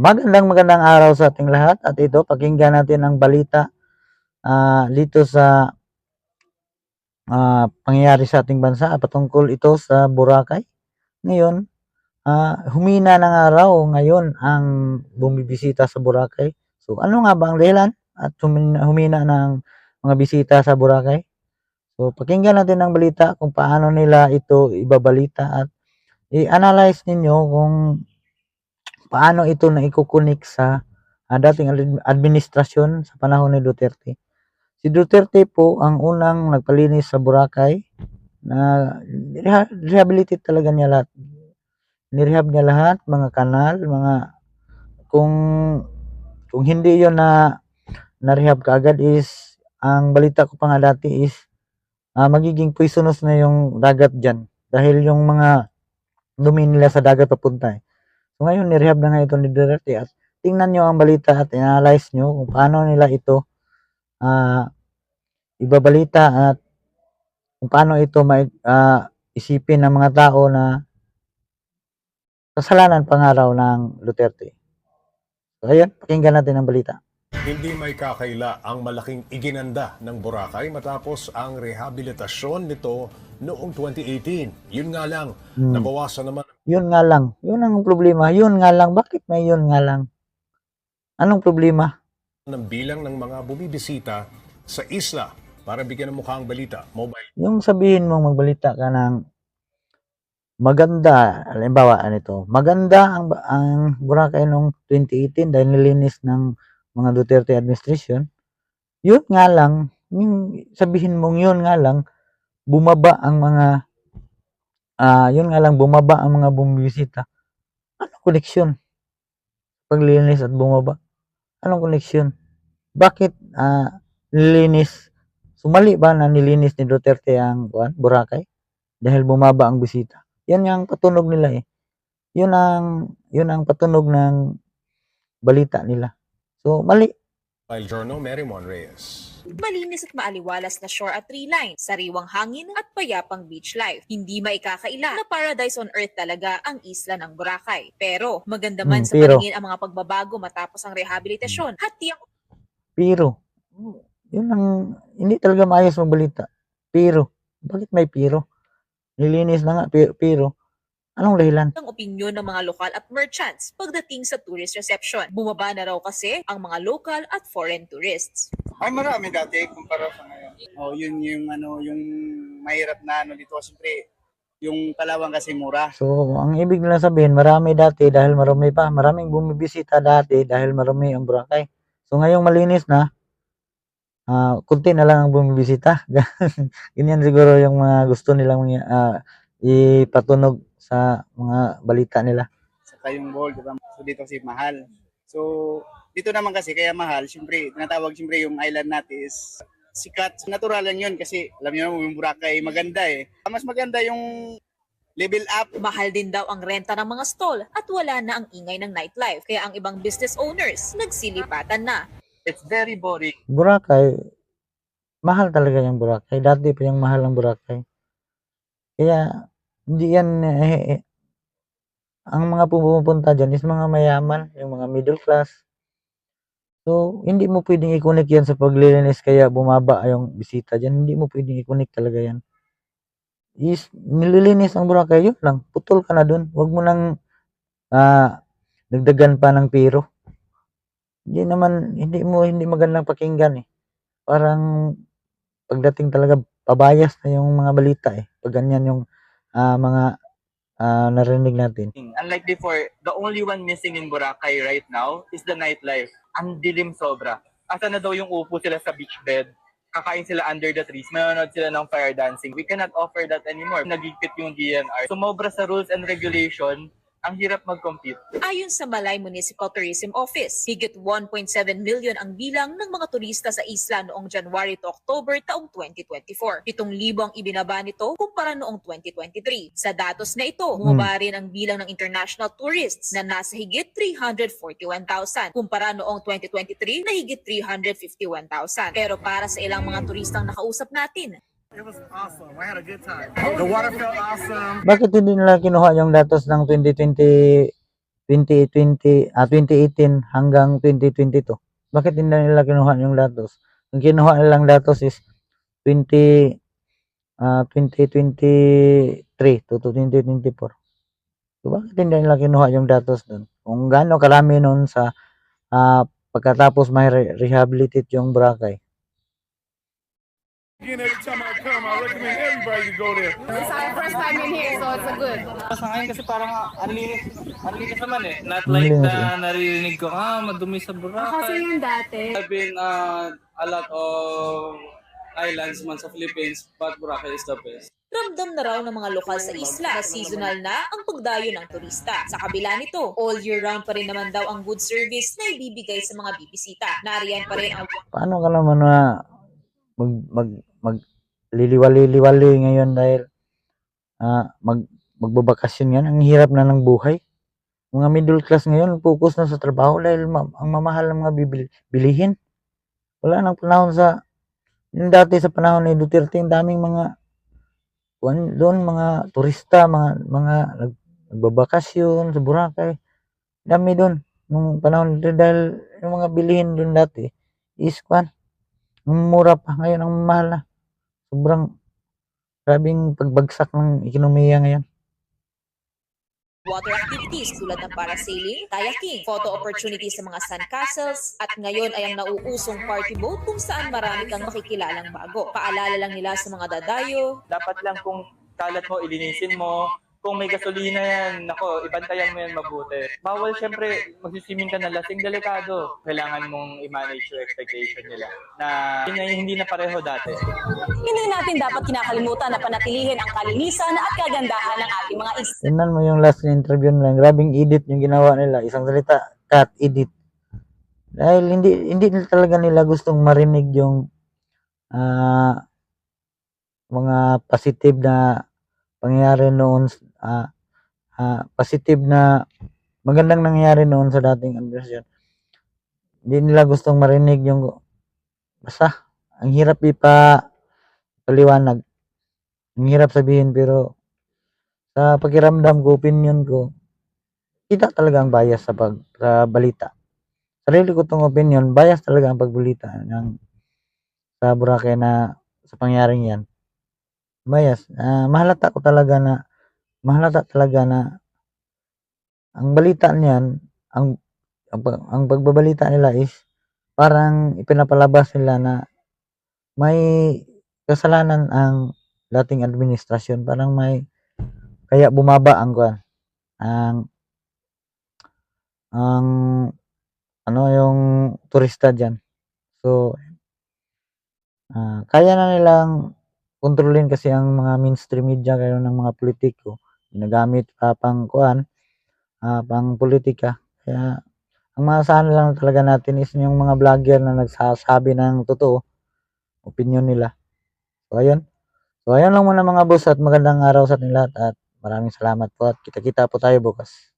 Magandang araw sa ating lahat at ito pakinggan natin ang balita dito sa pangyayari sa ating bansa patungkol ito sa Boracay. Ngayon, humina na nga raw ngayon ang bumibisita sa Boracay. So ano nga ba ang dahilan at humina ng mga bisita sa Boracay? So pakinggan natin ang balita kung paano nila ito ibabalita at i-analyze ninyo kung paano ito naikukunik sa dating administrasyon sa panahon ni Duterte. Si Duterte po ang unang nagpalinis sa Boracay na rehabilitate talaga niya lahat. Nirehab niya lahat, mga kanal, mga kung hindi yon na-rehab kaagad is ang balita ko pa nga dati is magiging poisonous na yung dagat diyan dahil yung mga dumi nila sa dagat papunta. So ngayon nirehab na nga ito ni Duterte at tingnan nyo ang balita at analyze nyo kung paano nila ito ibabalita at kung paano ito isipin ng mga tao na kasalanan pangaraw ng Duterte. So ayun, pakinggan natin ang balita. Hindi may kakaila ang malaking iginanda ng Boracay matapos ang rehabilitasyon nito noong 2018. Yun nga lang, nabawasan naman. Yun nga lang. Yun ang problema. Yun nga lang. Bakit may yun nga lang? Anong problema? Ng bilang ng mga bumibisita sa isla para bigyan ng mukha ang balita. Mobile. Yung sabihin mong magbalita ka ng maganda, halimbawa nito, maganda ang Boracay noong 2018 dahil nilinis ng mga Duterte administration. Yun nga lang, yung sabihin mong yun nga lang, bumaba ang mga bumibisita. Anong koneksyon? Paglinis at bumaba. Anong koneksyon? Bakit nilinis? Sumali ba na nilinis ni Duterte ang Boracay? Dahil bumaba ang bisita. Yan yung patunog nila eh. Yun ang patunog ng balita nila. So, mali. Mobile Journal, Merrimon Reyes. Malinis at maaliwalas na shore at tree line, sariwang hangin at payapang beach life. Hindi maikakaila na paradise on earth talaga ang isla ng Boracay. Pero maganda man sa paningin ang mga pagbabago matapos ang rehabilitasyon. Pero, yun ang hindi talaga maayos ang balita. Pero, bakit may pero? Nilinis na nga, pero anong dahilan? Ang opinyon ng mga lokal at merchants pagdating sa tourist reception. Bumaba na raw kasi ang mga local at foreign tourists. Ay, marami dati kumpara sa ngayon. Yun yung mahirap na dito. Siyempre, yung Palawan kasi mura. So, ang ibig nila sabihin, marami dati dahil marami pa. Maraming bumibisita dati dahil marami ang Boracay. So, ngayong malinis na, kunti na lang ang bumibisita. Ganyan siguro yung mga gusto nilang ipatunog sa mga balita nila. Saka yung gold, diba? So dito kasi mahal. So dito naman kasi kaya mahal, siyempre, tinatawag siyempre yung island natin is sikat. Natural lang yun kasi alam niyo naman yung Boracay maganda eh. Mas maganda yung level up. Mahal din daw ang renta ng mga stall at wala na ang ingay ng nightlife. Kaya ang ibang business owners nagsilipatan na. It's very boring. Boracay, mahal talaga yung Boracay. Dati pa yung mahal ng Boracay. Kaya, hindi yan, ang mga pumupunta dyan is mga mayaman, yung mga middle class. So, hindi mo pwedeng i-connect yan sa paglilinis kaya bumaba yung bisita dyan. Hindi mo pwedeng i-connect talaga yan. Is, nililinis ang Boracay, yun lang. Putol ka na dun. Huwag mo nang nagdagan pa ng pero. Hindi magandang pakinggan eh. Parang pagdating talaga pabayas na yung mga balita eh. Pag ganyan yung mga narinig natin. Unlike before, the only one missing in Boracay right now is the nightlife. Ang dilim sobra. Asa na daw yung upo sila sa beach bed, kakain sila under the trees, manonood sila ng fire dancing. We cannot offer that anymore. Nagigpit yung DNR. Sumobra sa rules and regulation, ang hirap mag-compete. Ayon sa Malay Municipal Tourism Office, higit 1.7 million ang bilang ng mga turista sa isla noong January to October taong 2024. 7,000 ang ibinaba nito kumpara noong 2023. Sa datos na ito, bumaba rin ang bilang ng international tourists na nasa higit 341,000 kumpara noong 2023 na higit 351,000. Pero para sa ilang mga turistang nakausap natin, It was awesome. I had a good time. The water felt awesome. Bakit hindi nila kinuha yung datos ng 2020 2018 hanggang 2022. Bakit hindi nila kinuha yung datos? Ang kinuha nilang datos is 2023 to 2024. So, bakit hindi nila kinuha yung datos doon? Kung gaano karami noon sa pagkatapos may rehabilitate yung Boracay. Again, every time I come, I recommend everybody to go there. It's our first time in here, so it's a good. Sa ngayon kasi parang unlinis naman eh. Not like na naririnig ko, madumi sa Kasi Boracay. yung dati, I've been a lot of islands man sa Philippines, but Boracay is the best. Ramdam na raw ng mga lokal sa isla na seasonal na ang pagdayo ng turista. Sa kabila nito, all year round pa rin naman daw ang good service na ibibigay sa mga bibisita. Nariyan pa rin ang Paano ka naman na liliwali ngayon dahil magbabakasyon yan? Ang hirap na ng buhay. Mga middle class ngayon, focus na sa trabaho dahil ang mamahal ng mga bilihin. Wala nang panahon yung dati sa panahon ni Duterte, ang daming mga doon mga turista, mga nagbabakasyon sa Boracay. Dami doon nung panahon nito dahil yung mga bilihin doon dati is mura pa, ngayon ang mahal na. Sobrang grabing pagbagsak ng ekonomiya ngayon. water activities tulad ng parasailing, kayaking, photo opportunities sa mga sandcastles, at ngayon ay ang nauusong party boat kung saan marami kang makikilalang bago. Paalala lang nila sa mga dadayo, Dapat lang kung kalat mo, ilinisin mo. Kung may gasolina yan, nako, ibantayan mo yan mabuti. Bawal siyempre, magsiswimming ka na lasing, delikado. Kailangan mong i-manage yung expectation nila na yun ay hindi na pareho dati. Hindi natin dapat kinakalimutan na panatilihin ang kalinisan at kagandahan ng ating mga isla. Tingnan mo yung last interview nila, grabing edit yung ginawa nila. Isang salita, cut, edit. Dahil hindi talaga nila gustong marinig yung mga positive na pangyayari noon, positive na magandang nangyayari noon sa dating administrasyon. Hindi nila gustong marinig yung basta ang hirap paliwanag. Ang hirap sabihin, pero sa pakiramdam ko, opinion ko, kita talaga ang bias sa balita. Sarili ko tong opinion, bias talaga ang pagbalita sa Boracay na sa pangyaring yan. Bias. Mahalata talaga na ang balita niyan, ang pagbabalita nila is parang ipinapalabas nila na may kasalanan ang dating administrasyon, parang kaya bumaba yung turista diyan. So kaya na nilang kontrolin kasi ang mga mainstream media kayo ng mga politiko, ginagamit pang politika. Kaya ang maasahan lang talaga natin is yung mga vlogger na nagsasabi ng totoo, opinion nila. So ayun lang muna mga boss, at magandang araw sa ating lahat at maraming salamat po at kita-kita po tayo bukas.